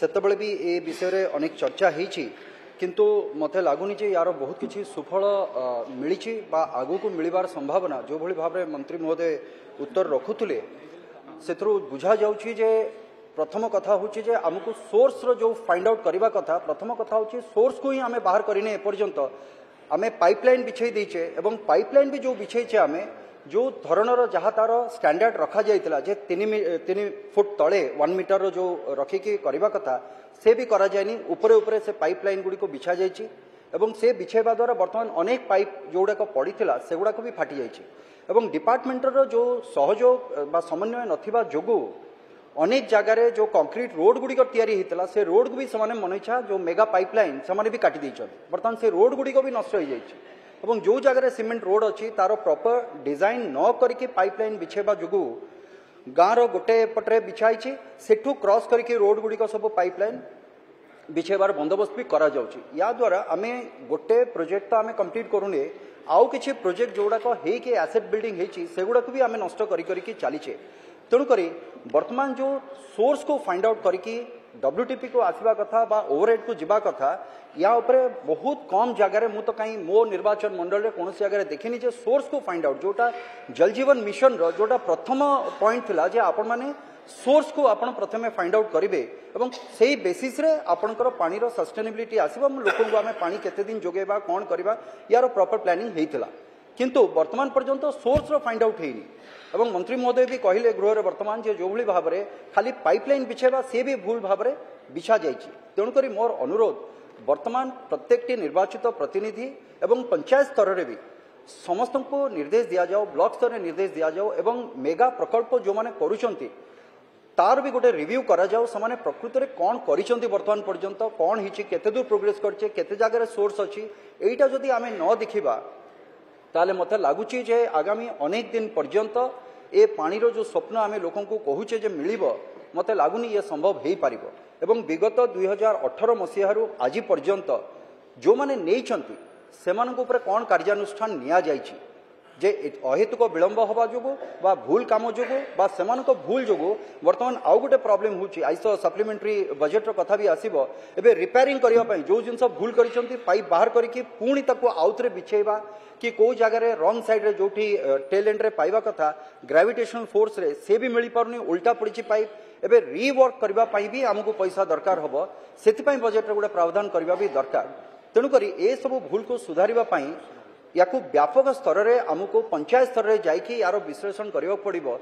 सेतबेले भी ए विषय रे अनेक चर्चा होईची किंतु मते लागुनी जे यार बहुत किछि सुफल मिलिछि बा आगु को मिलिबार संभावना जो भली भाव रे मंत्री महोदय उत्तर रखुतले सेथरु बुझा जाउछि जे प्रथम कथा होछि जे हमकु सोर्स रो जो फाइंड आउट करबा कथा प्रथम कथा होछि सोर्स को ही हमें बाहर करिने एपर्यंत आमे पाइपलाइन बिछै दैछे एवं पाइपलाइन भी जो बिछैछे आमे जो धरणर जहाँ तार स्टैंडर्ड रखा जाइतिला जे 3 फुट तले 1 मीटर जो रखिकी करबा कथा से भी करा जायनी ऊपर ऊपर से पाइपलाइन गुडी को बिछा जाइछि एवं से बिछेबा द्वारा वर्तमान अनेक पाइप जोड़ा को पड़ीथिला सेगुडा को भी फाटी जाइछि एवं डिपार्टमेंटर जो सहयोग बा समन्वय नथिबा जोगु अनेक जगार जो कंक्रीट रोड गुडी को तैयारी होता से रोड को भी समाने मनइछा जो मेगा पाइपलाइन समाने भी काटी दैछन वर्तमान से रोड गुडी को भी नष्ट हो जाइछि एवं जो जगह सीमेंट रोड अच्छी तार प्रॉपर डिजाइन न करके पाइपलाइन बिछेबा जुगु गाँव रोटे पटे बिछाई सेठू क्रॉस करके रोड गुड़िक सब पाइपलाइन बिछेबार बंदोबस्त भी करा जाउछि या द्वारा आमे गोटे प्रोजेक्ट तो आमे कंप्लीट करूने आउ किछि प्रोजेक्ट जोड़ाक हेके एसेट बिल्डिंग हेछि सेगुड़ाक भी आमे नष्ट करी चलीछे तेणुकरी वर्तमान जो सोर्स को फाइंड आउट करके WTP को आसवा कथा बा ओवरहेड को जीवा कथा या उपरे बहुत कम जगार मु तो कहीं मो निर्वाचन मंडल रे कौन जगह देखिनी जे सोर्स को फाइंड आउट जोटा जल जीवन मिशन रो जोटा प्रथम पॉइंट थिला जे आपण माने सोर्स को आपण प्रथमे फाइंड आउट करिवे एवं सेही बेसिस रे आपणकर पानी रो सस्टेनेबिलिटी आसीबा लोकन को आमे पानी केते दिन जोगेबा कोन करबा यार प्रॉपर प्लानिंग हेइतिला किंतु वर्तमान पर्यंत सोर्स रो फाइंड आउट हेइनी एवं मंत्री महोदय भी कहले गृह रे वर्तमान जे जो भली भाव रे खाली पाइपलाइन बिछेबा से भी भूल भाव रे बिछा जाइछि तेणुकरी मोर अनुरोध वर्तमान प्रत्येक निर्वाचित प्रतिनिधि एवं पंचायत स्तर रे भी समस्त को निर्देश दिया जाओ ब्लॉक स्तर में निर्देश दिया जाओ एवं मेगा प्रकल्प जो माने करूछंती तार भी गोटे रिव्यू करा जाओ समाने प्रकृत रे कोन करिसंती वर्तमान पर्यंत कोन हिची केते दूर प्रोग्रेस करछे केते जगह सोर्स अछि एटा जदी आमे न देखिबा ताले मते लागुची जे आगामी अनेक दिन पर्यंत ए पानीर जो स्वप्न आमे लोकन को कहूचे जे मिलिबो मते लागुनी ये संभव हेई पारिबो एवं विगत 2018 मसीहारू आज पर्यंत जो माने नेइछंती सेमान ऊपर कौन कार्यानुष्ठान निया जाइछि जे अहेतुक विलंब हवा जोगो बा भूल काम जोगो बा सेमान को भूल जोगो वर्तमान आउ गोटे प्रॉब्लम होछि आइस सप्लीमेंटरी बजेट रो कथा भी आसीबो एबे रिपेयरिंग करिया पई जो जिंस भूल करिसंती पाइप बाहर करिकि पुणी ताको आउतरे बिछेबा कि को जगह रे रॉन्ग साइड रे जोठी टेल एंड रे पाइबा कथा ग्रेविटेशनल फोर्स रे से भी मिली पारुनी उल्टा पड़िछि पाइप एबे रीवर्क करबा पई भी हमको पैसा दरकार हबो सेति पई बजेट रे गोटे प्रावधान करबा भी दरकार तेणुकरी ए सब भूल को सुधारिबा पई याकू व्यापक स्तर रे हमको पंचायत स्तर रे जाइकि यार विश्लेषण करबा पड़िबो।